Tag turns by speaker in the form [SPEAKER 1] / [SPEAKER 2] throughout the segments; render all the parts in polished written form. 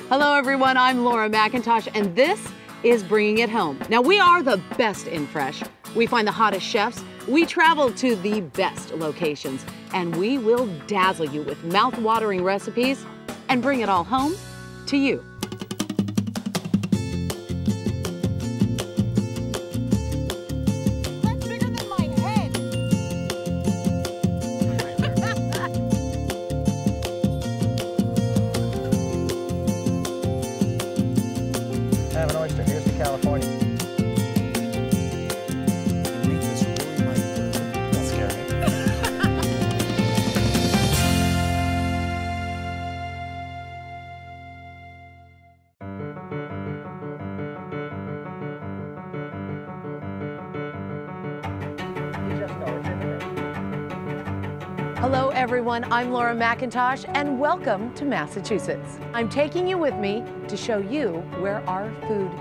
[SPEAKER 1] Hello everyone, I'm Laura McIntosh and this is Bringing It Home. Now we are the best in fresh. We find the hottest chefs, we travel to the best locations, and we will dazzle you with mouth-watering recipes and bring it all home to you.
[SPEAKER 2] Have an oyster. Here's to California. Don't scare me. You just know it's in there.
[SPEAKER 1] Hello everyone, I'm Laura McIntosh and welcome to Massachusetts. I'm taking you with me to show you where our food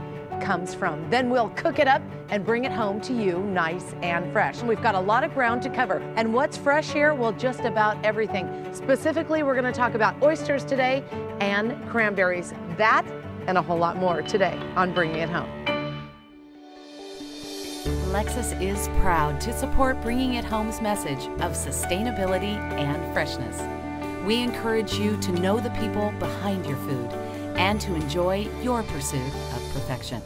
[SPEAKER 1] comes from. Then we'll cook it up and bring it home to you nice and fresh. We've got a lot of ground to cover. And what's fresh here? Well, just about everything. Specifically, we're going to talk about oysters today and cranberries. That and a whole lot more today on Bringing It Home.
[SPEAKER 3] Lexus is proud to support Bringing It Home's message of sustainability and freshness. We encourage you to know the people behind your food and to enjoy your pursuit of perfection.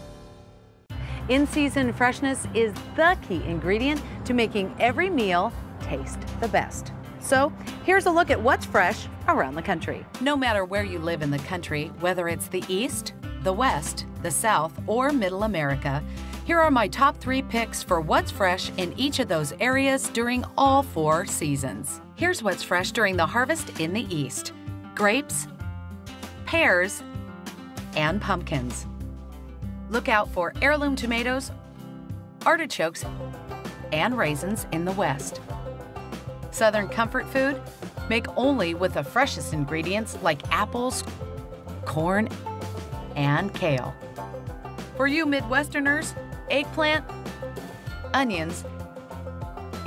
[SPEAKER 1] In-season freshness is the key ingredient to making every meal taste the best. So here's a look at what's fresh around the country.
[SPEAKER 3] No matter where you live in the country, whether it's the East, the West, the South, or Middle America, here are my top 3 picks for what's fresh in each of those areas during all 4 seasons. Here's what's fresh during the harvest in the East: grapes, pears, and pumpkins. Look out for heirloom tomatoes, artichokes, and raisins in the West. Southern comfort food, make only with the freshest ingredients like apples, corn, and kale. For you Midwesterners, eggplant, onions,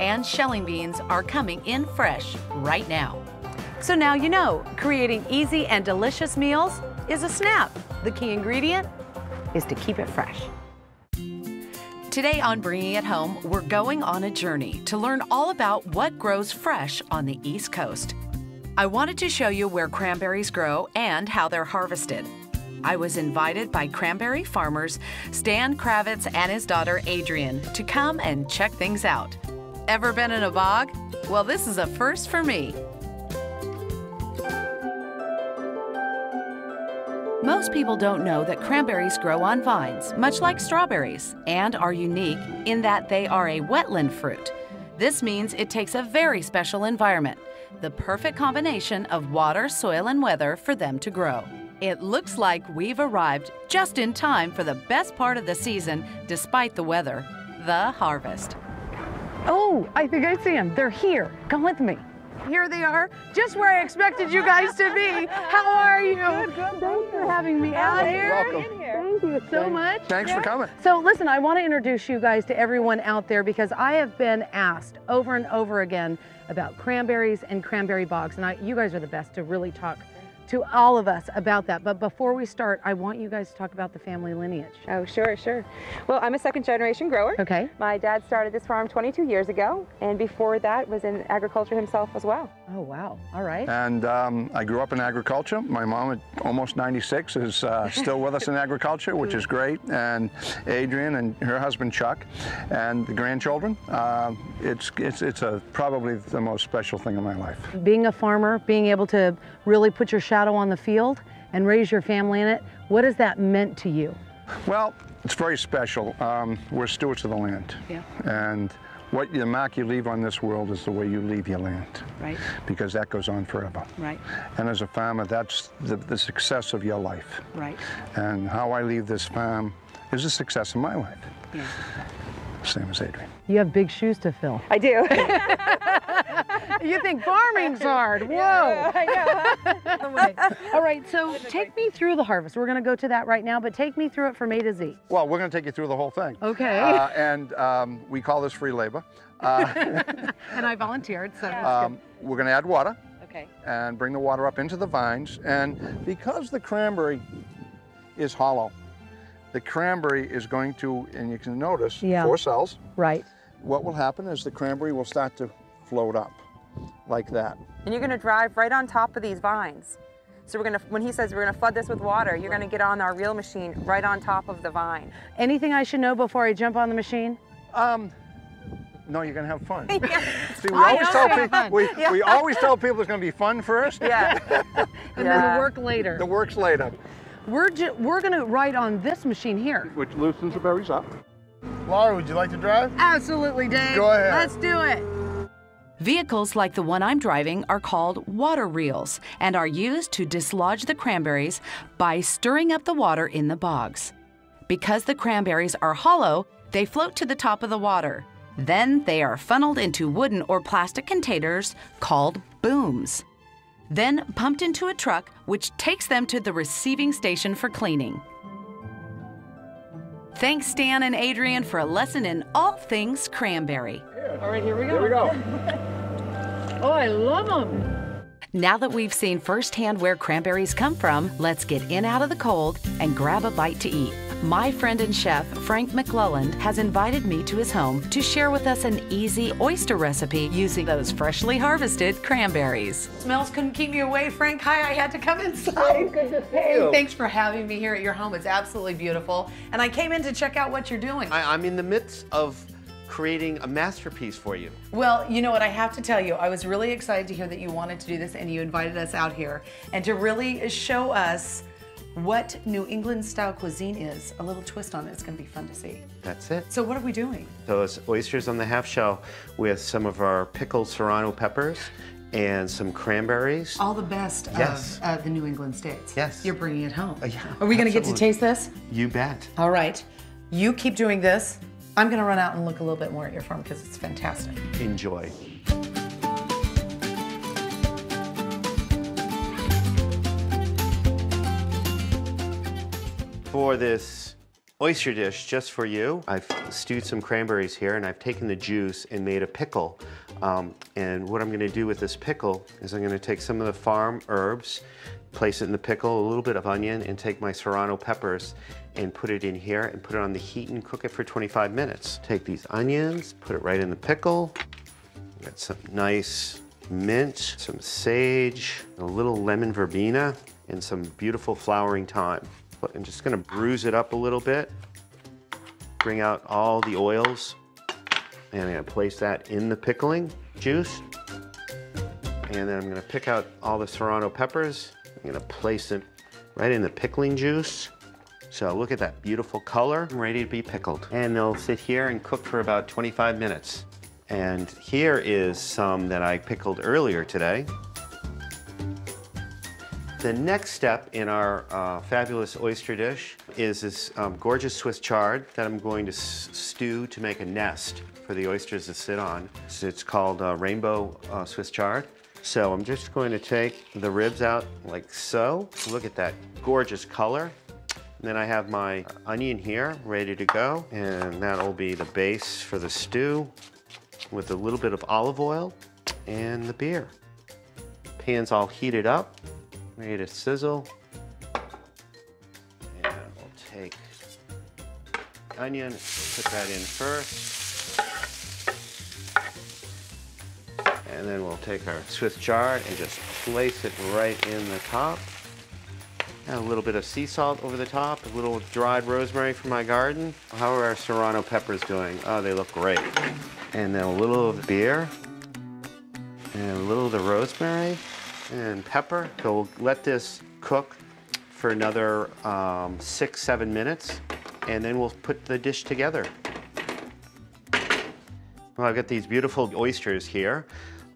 [SPEAKER 3] and shelling beans are coming in fresh right now.
[SPEAKER 1] So now you know, creating easy and delicious meals is a snap. The key ingredient is to keep it fresh.
[SPEAKER 3] Today on Bringing It Home, we're going on a journey to learn all about what grows fresh on the East Coast. I wanted to show you where cranberries grow and how they're harvested. I was invited by cranberry farmers Stan Kravitz and his daughter Adrian to come and check things out. Ever been in a bog? Well, this is a first for me. Most people don't know that cranberries grow on vines, much like strawberries, and are unique in that they are a wetland fruit. This means it takes a very special environment, the perfect combination of water, soil, and weather for them to grow. It looks like we've arrived just in time for the best part of the season, despite the weather, the harvest.
[SPEAKER 1] Oh, I think I see them. They're here. Come with me. Here they are, just where I expected you guys to be. How are you? Good, good. Thanks for having me out here.
[SPEAKER 2] Welcome.
[SPEAKER 1] Thank you so much.
[SPEAKER 2] Thanks for coming.
[SPEAKER 1] So listen, I want to introduce you guys to everyone out there because I have been asked over and over again about cranberries and cranberry bogs, and you guys are the best to really talk to all of us about that. But before we start, I want you guys to talk about the family lineage.
[SPEAKER 4] Oh, sure, sure. Well, I'm a second-generation grower.
[SPEAKER 1] Okay.
[SPEAKER 4] My dad started this farm 22 years ago, and before that was in agriculture himself as well.
[SPEAKER 1] Oh, wow. All right.
[SPEAKER 2] And I grew up in agriculture. My mom, at almost 96, is still with us in agriculture, which is great. And Adrian and her husband Chuck, and the grandchildren. It's probably the most special thing in my life.
[SPEAKER 1] Being a farmer, being able to really put your shadow on the field and raise your family in it, what has that meant to you?
[SPEAKER 2] Well, it's very special. We're stewards of the land.
[SPEAKER 1] Yeah.
[SPEAKER 2] And the mark you leave on this world is the way you leave your land.
[SPEAKER 1] Right.
[SPEAKER 2] Because that goes on forever.
[SPEAKER 1] Right.
[SPEAKER 2] And as a farmer, that's the success of your life.
[SPEAKER 1] Right.
[SPEAKER 2] And how I leave this farm is the success of my life.
[SPEAKER 1] Yeah.
[SPEAKER 2] Same as Adrian.
[SPEAKER 1] You have big shoes to fill.
[SPEAKER 4] I do.
[SPEAKER 1] You think farming's hard? Whoa.
[SPEAKER 4] Yeah, I know.
[SPEAKER 1] All right, so take me through the harvest. We're going to go to that right now, but take me through it from A to Z.
[SPEAKER 2] Well, we're going to take you through the whole thing.
[SPEAKER 1] Okay.
[SPEAKER 2] And we call this free labor.
[SPEAKER 1] And I volunteered, so that's good.
[SPEAKER 2] We're going to add water.
[SPEAKER 4] Okay.
[SPEAKER 2] and bring the water up into the vines. And because the cranberry is hollow, the cranberry is going to, and you can notice, 4 cells.
[SPEAKER 1] Right.
[SPEAKER 2] What will happen is the cranberry will start to float up like that.
[SPEAKER 4] And you're going to drive right on top of these vines. So we're going to, when he says we're going to flood this with water, you're going to get on our reel machine right on top of the vine.
[SPEAKER 1] Anything I should know before I jump on the machine?
[SPEAKER 2] No, you're going to have fun.
[SPEAKER 4] Yeah.
[SPEAKER 2] See, we always tell people it's going to be fun first.
[SPEAKER 4] Yeah.
[SPEAKER 1] And then the work later.
[SPEAKER 2] The work's later.
[SPEAKER 1] We're going to ride on this machine here.
[SPEAKER 2] Which loosens the berries up.
[SPEAKER 5] Laura, would you like to drive?
[SPEAKER 1] Absolutely, Dave.
[SPEAKER 5] Go ahead.
[SPEAKER 1] Let's do it.
[SPEAKER 3] Vehicles like the one I'm driving are called water reels and are used to dislodge the cranberries by stirring up the water in the bogs. Because the cranberries are hollow, they float to the top of the water. Then they are funneled into wooden or plastic containers called booms. Then pumped into a truck, which takes them to the receiving station for cleaning. Thanks, Stan and Adrian, for a lesson in all things cranberry.
[SPEAKER 1] All right, here we go.
[SPEAKER 2] Here we go.
[SPEAKER 1] Oh, I love them.
[SPEAKER 3] Now that we've seen firsthand where cranberries come from, let's get in out of the cold and grab a bite to eat. My friend and chef, Frank McClelland, has invited me to his home to share with us an easy oyster recipe using those freshly harvested cranberries.
[SPEAKER 1] Smells couldn't keep me away, Frank. Hi, I had to come inside. Good to see you. Thanks for having me here at your home. It's absolutely beautiful. And I came in to check out what you're doing.
[SPEAKER 6] I'm in the midst of creating a masterpiece for you.
[SPEAKER 1] Well, you know what, I have to tell you, I was really excited to hear that you wanted to do this and you invited us out here and to really show us what New England style cuisine is. A little twist on it. It's going to be fun to see.
[SPEAKER 6] That's it.
[SPEAKER 1] So what are we doing?
[SPEAKER 6] So it's oysters on the half shell with some of our pickled serrano peppers and some cranberries.
[SPEAKER 1] All the best
[SPEAKER 6] Yes.
[SPEAKER 1] of the New England states.
[SPEAKER 6] Yes.
[SPEAKER 1] You're bringing it home.
[SPEAKER 6] Yeah,
[SPEAKER 1] Are we going to get to
[SPEAKER 6] absolutely.
[SPEAKER 1] taste this?
[SPEAKER 6] You bet.
[SPEAKER 1] All right. You keep doing this. I'm going to run out and look a little bit more at your farm because it's fantastic.
[SPEAKER 6] Enjoy. For this oyster dish just for you, I've stewed some cranberries here and I've taken the juice and made a pickle. And what I'm going to do with this pickle is I'm going to take some of the farm herbs, place it in the pickle, a little bit of onion, and take my serrano peppers and put it in here and put it on the heat and cook it for 25 minutes. Take these onions, put it right in the pickle. Got some nice mint, some sage, a little lemon verbena, and some beautiful flowering thyme. I'm just gonna bruise it up a little bit, bring out all the oils, and I'm gonna place that in the pickling juice. And then I'm gonna pick out all the serrano peppers. I'm gonna place it right in the pickling juice. So look at that beautiful color, ready to be pickled. And they'll sit here and cook for about 25 minutes. And here is some that I pickled earlier today. The next step in our fabulous oyster dish is this gorgeous Swiss chard that I'm going to stew to make a nest for the oysters to sit on. So it's called rainbow Swiss chard. So I'm just going to take the ribs out like so. Look at that gorgeous color. And then I have my onion here ready to go, and that'll be the base for the stew with a little bit of olive oil and the beer. Pan's all heated up, ready to sizzle. And we'll take the onion, put that in first. And then we'll take our Swiss chard and just place it right in the top. And a little bit of sea salt over the top, a little dried rosemary from my garden. How are our serrano peppers doing? Oh, they look great. And then a little of the beer, and a little of the rosemary and pepper. So we'll let this cook for another 6-7 minutes, and then we'll put the dish together. Well, I've got these beautiful oysters here.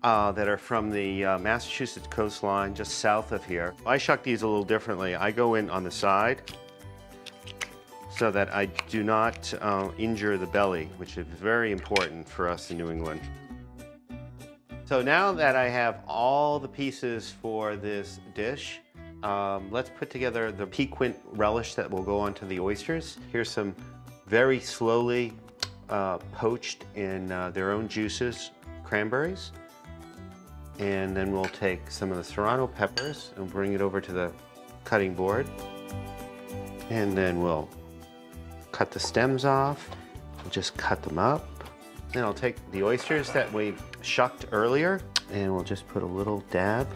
[SPEAKER 6] That are from the Massachusetts coastline, just south of here. I shuck these a little differently. I go in on the side so that I do not injure the belly, which is very important for us in New England. So now that I have all the pieces for this dish, let's put together the piquant relish that will go onto the oysters. Here's some very slowly poached in their own juices cranberries. And then we'll take some of the serrano peppers and bring it over to the cutting board. And then we'll cut the stems off. We'll just cut them up. Then I'll take the oysters that we shucked earlier and we'll just put a little dab.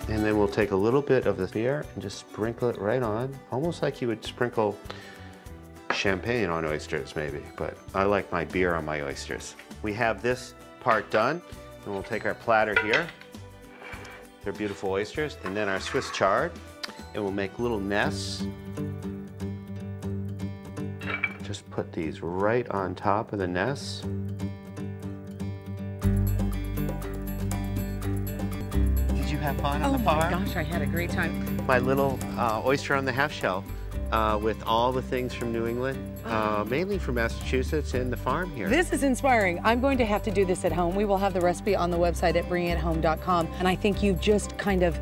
[SPEAKER 6] And then we'll take a little bit of the beer and just sprinkle it right on, almost like you would sprinkle champagne on oysters maybe, but I like my beer on my oysters. We have this part done, and we'll take our platter here. They're beautiful oysters, and then our Swiss chard, and we'll make little nests. Just put these right on top of the nests. Did you have fun on the farm?
[SPEAKER 1] Oh my gosh, I had a great time.
[SPEAKER 6] My little oyster on the half shell. With all the things from New England, mainly from Massachusetts and the farm here.
[SPEAKER 1] This is inspiring. I'm going to have to do this at home. We will have the recipe on the website at bringithome.com. And I think you've just kind of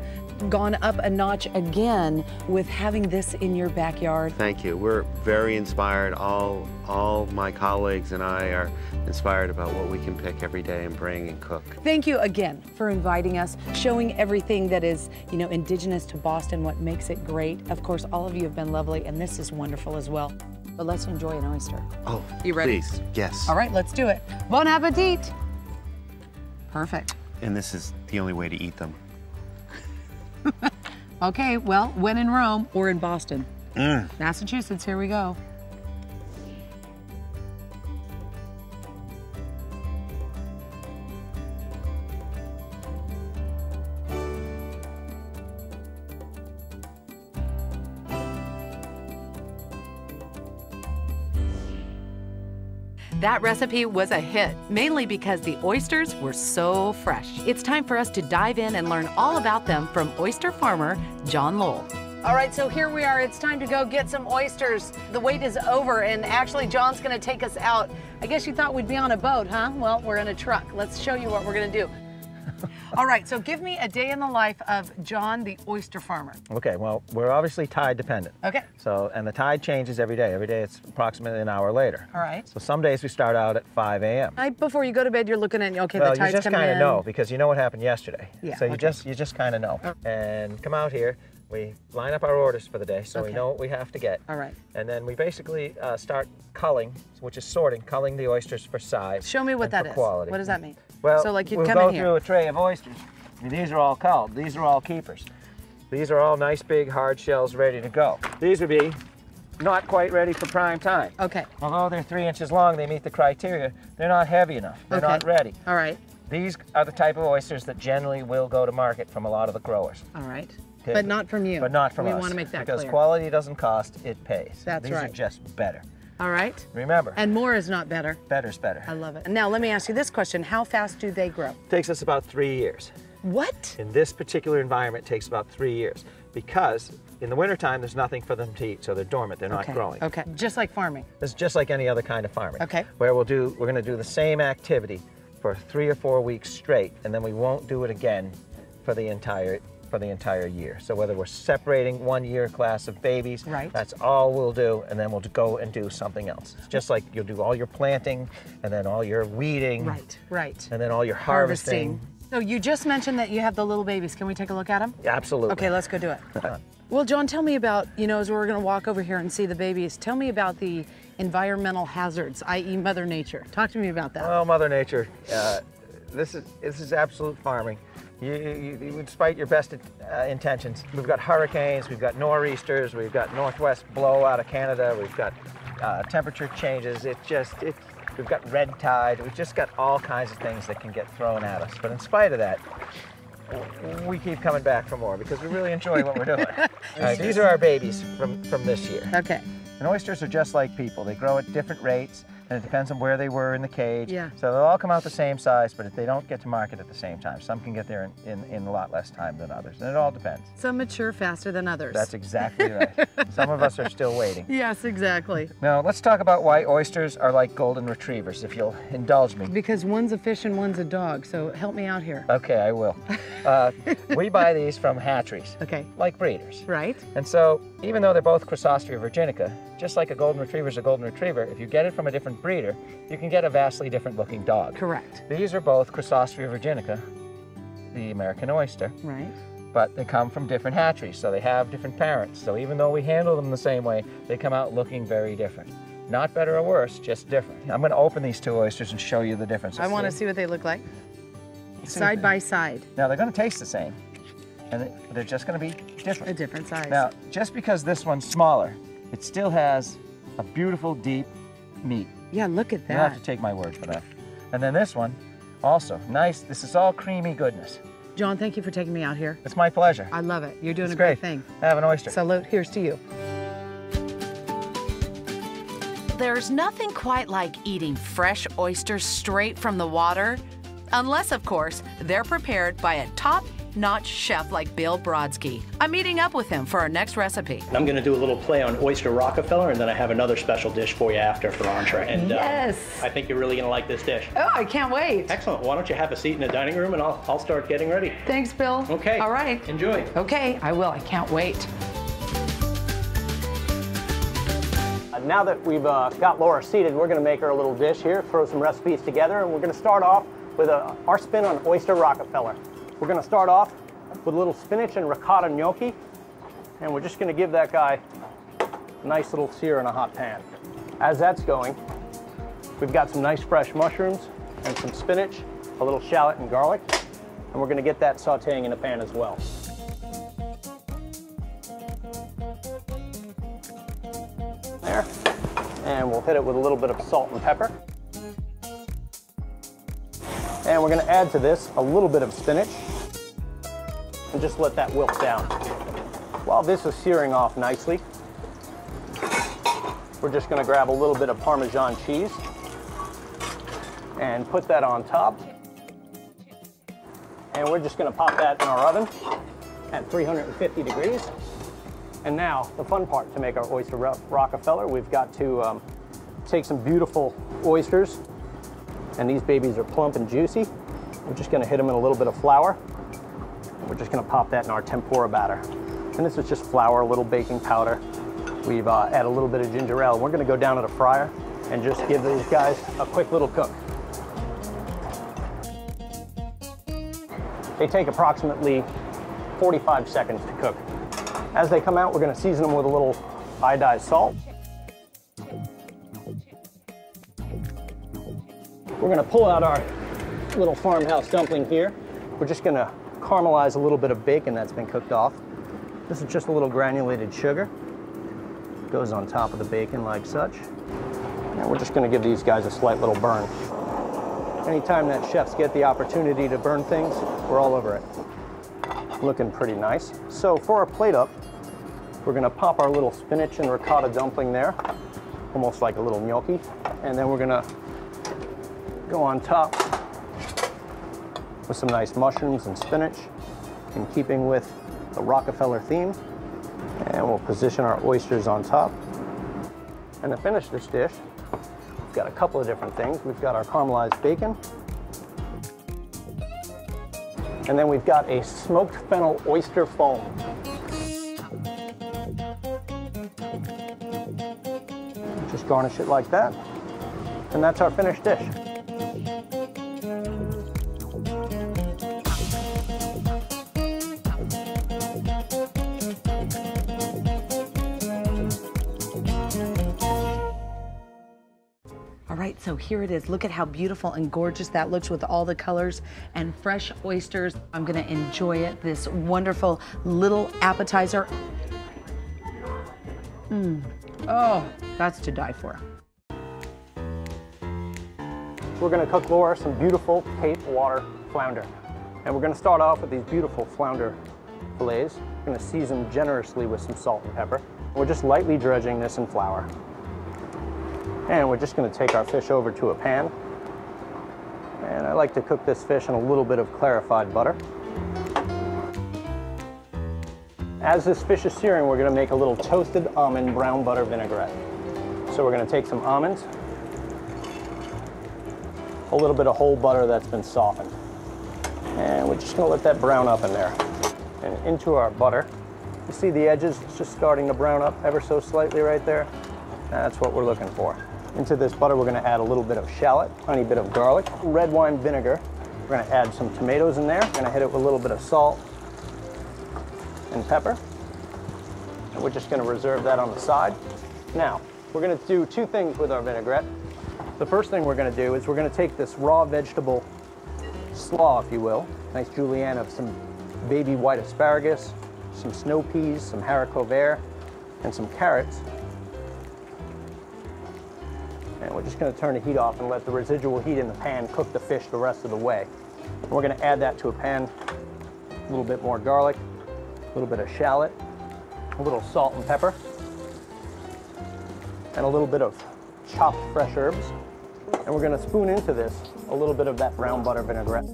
[SPEAKER 1] gone up a notch again with having this in your backyard.
[SPEAKER 6] Thank you. We're very inspired. All my colleagues and I are inspired about what we can pick every day and bring and cook.
[SPEAKER 1] Thank you again for inviting us, showing everything that is, you know, indigenous to Boston, what makes it great. Of course, all of you have been lovely, and this is wonderful as well. But let's enjoy an oyster.
[SPEAKER 6] Oh,
[SPEAKER 1] you ready?
[SPEAKER 6] Please, yes.
[SPEAKER 1] All right, let's do it. Bon appetit. Perfect.
[SPEAKER 6] And this is the only way to eat them.
[SPEAKER 1] Okay, well, when in Rome or in Boston. Massachusetts, here we go.
[SPEAKER 3] That recipe was a hit, mainly because the oysters were so fresh. It's time for us to dive in and learn all about them from oyster farmer John Lowell.
[SPEAKER 1] All right, so here we are. It's time to go get some oysters. The wait is over, and actually John's gonna take us out. I guess you thought we'd be on a boat, huh? Well, we're in a truck. Let's show you what we're gonna do. All right, so give me a day in the life of John, the oyster farmer.
[SPEAKER 7] Okay, well, we're obviously tide dependent.
[SPEAKER 1] Okay.
[SPEAKER 7] So, and the tide changes every day. Every day it's approximately an hour later.
[SPEAKER 1] All right.
[SPEAKER 7] So some days we start out at 5 a.m.
[SPEAKER 1] Night before you go to bed, you're looking at, okay,
[SPEAKER 7] Well,
[SPEAKER 1] the tide's
[SPEAKER 7] you just
[SPEAKER 1] coming
[SPEAKER 7] kind
[SPEAKER 1] in.
[SPEAKER 7] of know because you know what happened yesterday.
[SPEAKER 1] Yeah,
[SPEAKER 7] So
[SPEAKER 1] okay.
[SPEAKER 7] you just kind of know. And come out here, we line up our orders for the day so we
[SPEAKER 1] Okay.
[SPEAKER 7] know what we have to get.
[SPEAKER 1] All right.
[SPEAKER 7] And then we basically start culling, which is sorting, culling the oysters for size.
[SPEAKER 1] Show me what
[SPEAKER 7] and
[SPEAKER 1] that
[SPEAKER 7] for
[SPEAKER 1] is.
[SPEAKER 7] quality.
[SPEAKER 1] What does that mean?
[SPEAKER 7] Well,
[SPEAKER 1] so like you'd
[SPEAKER 7] we'll
[SPEAKER 1] come
[SPEAKER 7] go
[SPEAKER 1] in here.
[SPEAKER 7] through a tray of oysters. I mean, these are all culled. These are all keepers. These are all nice big hard shells ready to go. These would be not quite ready for prime time.
[SPEAKER 1] Okay.
[SPEAKER 7] Although they're 3 inches long, they meet the criteria. They're not heavy enough. They're
[SPEAKER 1] Okay.
[SPEAKER 7] not ready.
[SPEAKER 1] All right.
[SPEAKER 7] These are the type of oysters that generally will go to market from a lot of the growers.
[SPEAKER 1] All right.
[SPEAKER 7] Okay.
[SPEAKER 1] But not from you.
[SPEAKER 7] But not from us.
[SPEAKER 1] We want to make that
[SPEAKER 7] because
[SPEAKER 1] clear.
[SPEAKER 7] quality doesn't cost, it pays.
[SPEAKER 1] That's
[SPEAKER 7] These
[SPEAKER 1] right.
[SPEAKER 7] are just better.
[SPEAKER 1] All right.
[SPEAKER 7] Remember,
[SPEAKER 1] And more is not better.
[SPEAKER 7] better's better.
[SPEAKER 1] I love it. Now let me ask you this question. How fast do they grow?
[SPEAKER 7] Takes us about 3 years.
[SPEAKER 1] What?
[SPEAKER 7] In this particular environment, it takes about 3 years because in the wintertime, there's nothing for them to eat, so they're dormant, they're not growing.
[SPEAKER 1] Okay. Just like farming.
[SPEAKER 7] It's just like any other kind of farming.
[SPEAKER 1] Okay.
[SPEAKER 7] Where we're going to do the same activity for 3 or 4 weeks straight, and then we won't do it again for the entire year. So whether we're separating 1 year class of babies,
[SPEAKER 1] Right.
[SPEAKER 7] that's all we'll do, and then we'll go and do something else. It's just like you'll do all your planting, and then all your weeding,
[SPEAKER 1] Right. Right.
[SPEAKER 7] and then all your harvesting.
[SPEAKER 1] So you just mentioned that you have the little babies. Can we take a look at them?
[SPEAKER 7] Absolutely.
[SPEAKER 1] Okay, let's go do it. Well, John, tell me about, as we're going to walk over here and see the babies, tell me about the environmental hazards, i.e. Mother Nature. Talk to me about that.
[SPEAKER 7] Well, Mother Nature, this is absolute farming. Despite your best intentions, we've got hurricanes, we've got nor'easters, we've got northwest blow out of Canada, we've got temperature changes. We've got red tide. We've just got all kinds of things that can get thrown at us. But in spite of that, we keep coming back for more because we really enjoy what we're doing. These are our babies from this year.
[SPEAKER 1] Okay.
[SPEAKER 7] And oysters are just like people. They grow at different rates, and it depends on where they were in the cage.
[SPEAKER 1] Yeah.
[SPEAKER 7] So they'll all come out the same size, but they don't get to market at the same time. Some can get there in a lot less time than others, and it all depends.
[SPEAKER 1] Some mature faster than others.
[SPEAKER 7] That's exactly right. Some of us are still waiting.
[SPEAKER 1] Yes, exactly.
[SPEAKER 7] Now, let's talk about why oysters are like golden retrievers, if you'll indulge me.
[SPEAKER 1] Because one's a fish and one's a dog, so help me out here.
[SPEAKER 7] Okay, I will. We buy these from hatcheries,
[SPEAKER 1] Okay.
[SPEAKER 7] like breeders.
[SPEAKER 1] Right.
[SPEAKER 7] And so even though they're both Chrysostria virginica, just like a golden retriever is a golden retriever, if you get it from a different breeder, you can get a vastly different looking dog.
[SPEAKER 1] Correct.
[SPEAKER 7] These are both Chrysostria virginica, the American oyster.
[SPEAKER 1] Right.
[SPEAKER 7] But they come from different hatcheries, so they have different parents. So even though we handle them the same way, they come out looking very different. Not better or worse, just different. I'm going to open these two oysters and show you the differences.
[SPEAKER 1] I want to see what they look like. Side by side.
[SPEAKER 7] Now they're going to taste the same, and they're just going to be different.
[SPEAKER 1] A different size.
[SPEAKER 7] Now, just because this one's smaller, it still has a beautiful, deep meat.
[SPEAKER 1] Yeah, look at
[SPEAKER 7] You have
[SPEAKER 1] that.
[SPEAKER 7] to take my word for that. And then this one, also nice. This is all creamy goodness.
[SPEAKER 1] John, thank you for taking me out here.
[SPEAKER 7] It's my pleasure.
[SPEAKER 1] I love it. You're doing
[SPEAKER 7] It's
[SPEAKER 1] a great
[SPEAKER 7] great
[SPEAKER 1] thing.
[SPEAKER 7] Have an oyster.
[SPEAKER 1] Salute. Here's to you.
[SPEAKER 3] There's nothing quite like eating fresh oysters straight from the water, unless, of course, they're prepared by a top-notch chef like Bill Brodsky. I'm meeting up with him for our next recipe.
[SPEAKER 8] I'm going to do a little play on oyster Rockefeller, and then I have another special dish for you after for entree. And
[SPEAKER 1] Yes.
[SPEAKER 8] I think you're really going to like this dish.
[SPEAKER 1] Oh, I can't wait.
[SPEAKER 8] Excellent. Why don't you have a seat in the dining room, and I'll start getting ready.
[SPEAKER 1] Thanks, Bill.
[SPEAKER 8] Okay.
[SPEAKER 1] All right.
[SPEAKER 8] Enjoy.
[SPEAKER 1] Okay, I will. I can't wait.
[SPEAKER 8] Now that we've got Laura seated, we're going to make her a little dish here, throw some recipes together, and we're going to start off with our spin on oyster Rockefeller. We're going to start off with a little spinach and ricotta gnocchi, and we're just going to give that guy a nice little sear in a hot pan. As that's going, we've got some nice fresh mushrooms and some spinach, a little shallot and garlic, and we're going to get that sauteing in a pan as well. There, and we'll hit it with a little bit of salt and pepper. And we're going to add to this a little bit of spinach and just let that wilt down. While this is searing off nicely, we're just going to grab a little bit of Parmesan cheese and put that on top. And we're just going to pop that in our oven at 350 degrees. And now, the fun part to make our oyster Rockefeller, we've got to take some beautiful oysters, and these babies are plump and juicy. We're just going to hit them in a little bit of flour. And we're just going to pop that in our tempura batter. And this is just flour, a little baking powder. We've added a little bit of ginger ale. We're going to go down to the fryer and just give these guys a quick little cook. They take approximately 45 seconds to cook. As they come out, we're going to season them with a little iodized salt. We're going to pull out our little farmhouse dumpling here. We're just going to caramelize a little bit of bacon that's been cooked off. This is just a little granulated sugar. Goes on top of the bacon like such. And we're just going to give these guys a slight little burn. Anytime that chefs get the opportunity to burn things, we're all over it. Looking pretty nice. So for our plate up, we're going to pop our little spinach and ricotta dumpling there, almost like a little gnocchi. And then we're going to go on top with some nice mushrooms and spinach, in keeping with the Rockefeller theme. And we'll position our oysters on top. And to finish this dish, we've got a couple of different things. We've got our caramelized bacon. And then we've got a smoked fennel oyster foam. Just garnish it like that. And that's our finished dish.
[SPEAKER 1] All right, so here it is. Look at how beautiful and gorgeous that looks with all the colors and fresh oysters. I'm gonna enjoy it, this wonderful little appetizer. Oh, that's to die for.
[SPEAKER 8] We're going to cook Laura some beautiful Cape water flounder. And we're going to start off with these beautiful flounder fillets. We're going to season generously with some salt and pepper. We're just lightly dredging this in flour. And we're just going to take our fish over to a pan. And I like to cook this fish in a little bit of clarified butter. As this fish is searing, we're going to make a little toasted almond brown butter vinaigrette. So we're going to take some almonds, a little bit of whole butter that's been softened, and we're just going to let that brown up in there. And into our butter, You see the edges just starting to brown up ever so slightly right there? That's what we're looking for. Into this butter, we're gonna add a little bit of shallot, tiny bit of garlic, red wine vinegar. We're gonna add some tomatoes in there. We're gonna hit it with a little bit of salt and pepper. And we're just gonna reserve that on the side. Now, we're gonna do two things with our vinaigrette. The first thing we're gonna do is we're gonna take this raw vegetable slaw, if you will, nice julienne of some baby white asparagus, some snow peas, some haricot vert, and some carrots. And we're just gonna turn the heat off and let the residual heat in the pan cook the fish the rest of the way. And we're gonna add that to a pan, a little bit more garlic, a little bit of shallot, a little salt and pepper, and a little bit of chopped fresh herbs. And we're gonna spoon into this a little bit of that brown butter vinaigrette.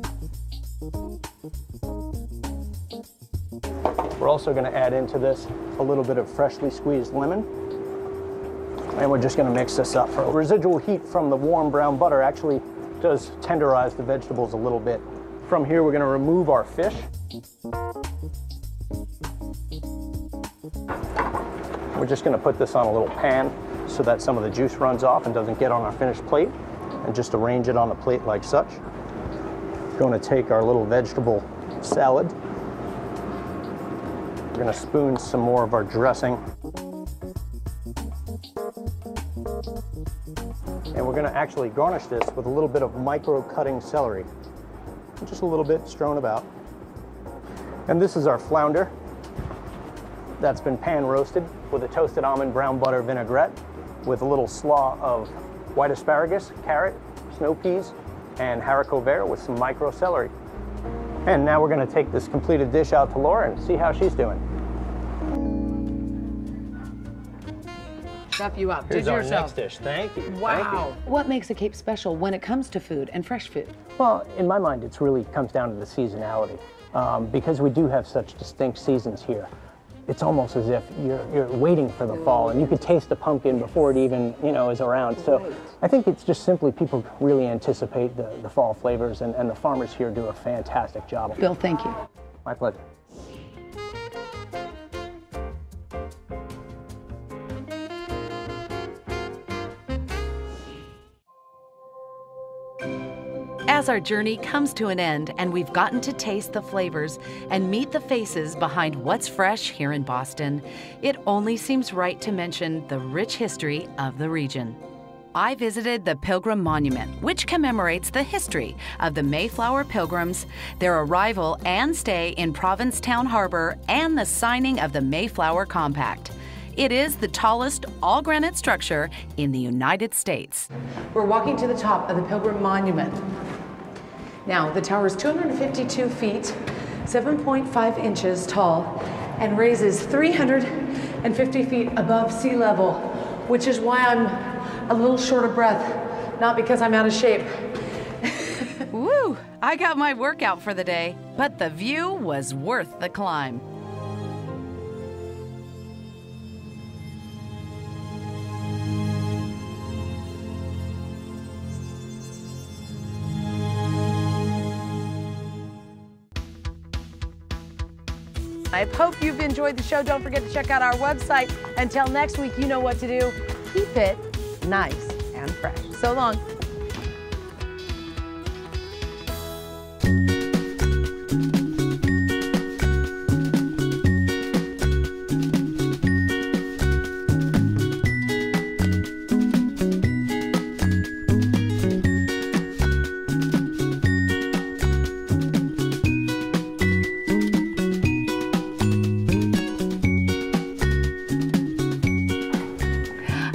[SPEAKER 8] We're also gonna add into this a little bit of freshly squeezed lemon. And we're just gonna mix this up. The residual heat from the warm brown butter actually does tenderize the vegetables a little bit. From here, we're gonna remove our fish. We're just gonna put this on a little pan so that some of the juice runs off and doesn't get on our finished plate, and just arrange it on the plate like such. We're gonna take our little vegetable salad. We're gonna spoon some more of our dressing. And we're gonna actually garnish this with a little bit of micro-cutting celery. Just a little bit strewn about. And this is our flounder that's been pan roasted with a toasted almond brown butter vinaigrette with a little slaw of white asparagus, carrot, snow peas, and haricot vert with some micro celery. And now we're gonna take this completed dish out to Laura and see how she's doing.
[SPEAKER 1] Wrap you up.
[SPEAKER 8] Here's
[SPEAKER 1] Did
[SPEAKER 8] our
[SPEAKER 1] yourself.
[SPEAKER 8] next dish. Thank you.
[SPEAKER 1] Wow.
[SPEAKER 8] Thank you.
[SPEAKER 1] What makes a Cape special when it comes to food and fresh food?
[SPEAKER 8] Well, in my mind, it really comes down to the seasonality. Because we do have such distinct seasons here. It's almost as if you're waiting for the fall, and you could taste the pumpkin before it even, is around. So I think it's just simply people really anticipate the fall flavors, and the farmers here do a fantastic job.
[SPEAKER 1] Bill, thank you.
[SPEAKER 8] My pleasure.
[SPEAKER 3] As our journey comes to an end and we've gotten to taste the flavors and meet the faces behind what's fresh here in Boston, it only seems right to mention the rich history of the region. I visited the Pilgrim Monument, which commemorates the history of the Mayflower Pilgrims, their arrival and stay in Provincetown Harbor, and the signing of the Mayflower Compact. It is the tallest all-granite structure in the United States.
[SPEAKER 1] We're walking to the top of the Pilgrim Monument. Now, the tower is 252 feet, 7.5 inches tall, and raises 350 feet above sea level, which is why I'm a little short of breath, not because I'm out of shape.
[SPEAKER 3] Woo! I got my workout for the day, but the view was worth the climb.
[SPEAKER 1] I hope you've enjoyed the show. Don't forget to check out our website. Until next week, you know what to do. Keep it nice and fresh. So long.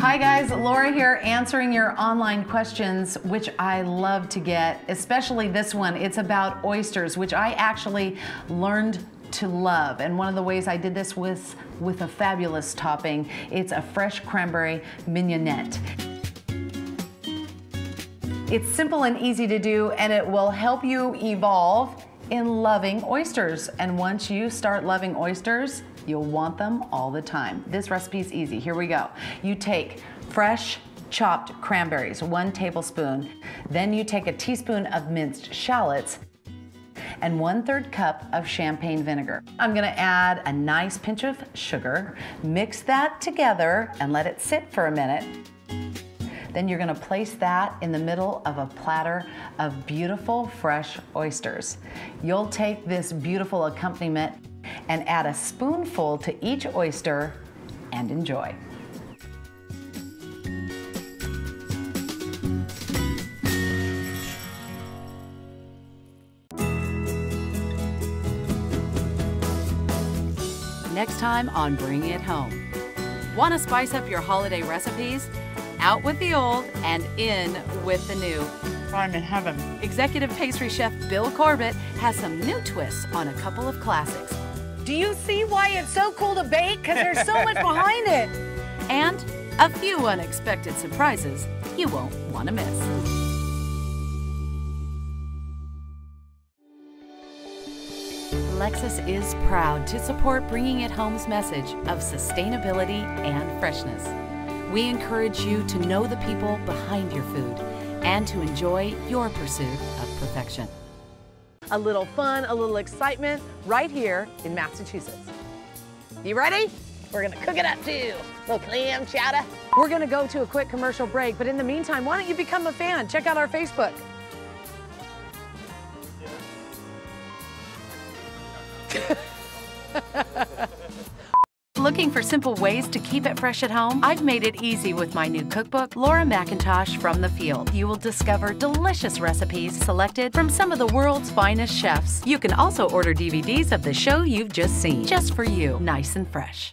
[SPEAKER 1] Hi guys, Laura here answering your online questions, which I love to get, especially this one. It's about oysters, which I actually learned to love. And one of the ways I did this was with a fabulous topping. It's a fresh cranberry mignonette. It's simple and easy to do, and it will help you evolve in loving oysters. And once you start loving oysters, you'll want them all the time. This recipe is easy. Here we go. You take fresh chopped cranberries, 1 tablespoon. Then you take a teaspoon of minced shallots. and 1/3 cup of champagne vinegar. I'm gonna add a nice pinch of sugar, mix that together and let it sit for a minute. Then you're gonna place that in the middle of a platter of beautiful fresh oysters. You'll take this beautiful accompaniment and add a spoonful to each oyster and enjoy.
[SPEAKER 3] Next time on Bring It Home. Want to spice up your holiday recipes? Out with the old and in with the new.
[SPEAKER 1] I'm in heaven.
[SPEAKER 3] Executive pastry chef Bill Corbett has some new twists on a couple of classics.
[SPEAKER 1] Do you see why it's so cool to bake? Because there's so much behind it.
[SPEAKER 3] And a few unexpected surprises you won't want to miss. Lexus is proud to support Bringing It Home's message of sustainability and freshness. We encourage you to know the people behind your food and to enjoy your pursuit of perfection.
[SPEAKER 1] A little fun, a little excitement right here in Massachusetts. You ready? We're gonna cook it up too. Little clam chowder. We're gonna go to a quick commercial break, but in the meantime, why don't you become a fan? Check out our Facebook.
[SPEAKER 3] Looking for simple ways to keep it fresh at home? I've made it easy with my new cookbook, Laura McIntosh From the Field. You will discover delicious recipes selected from some of the world's finest chefs. You can also order DVDs of the show you've just seen, just for you, nice and fresh.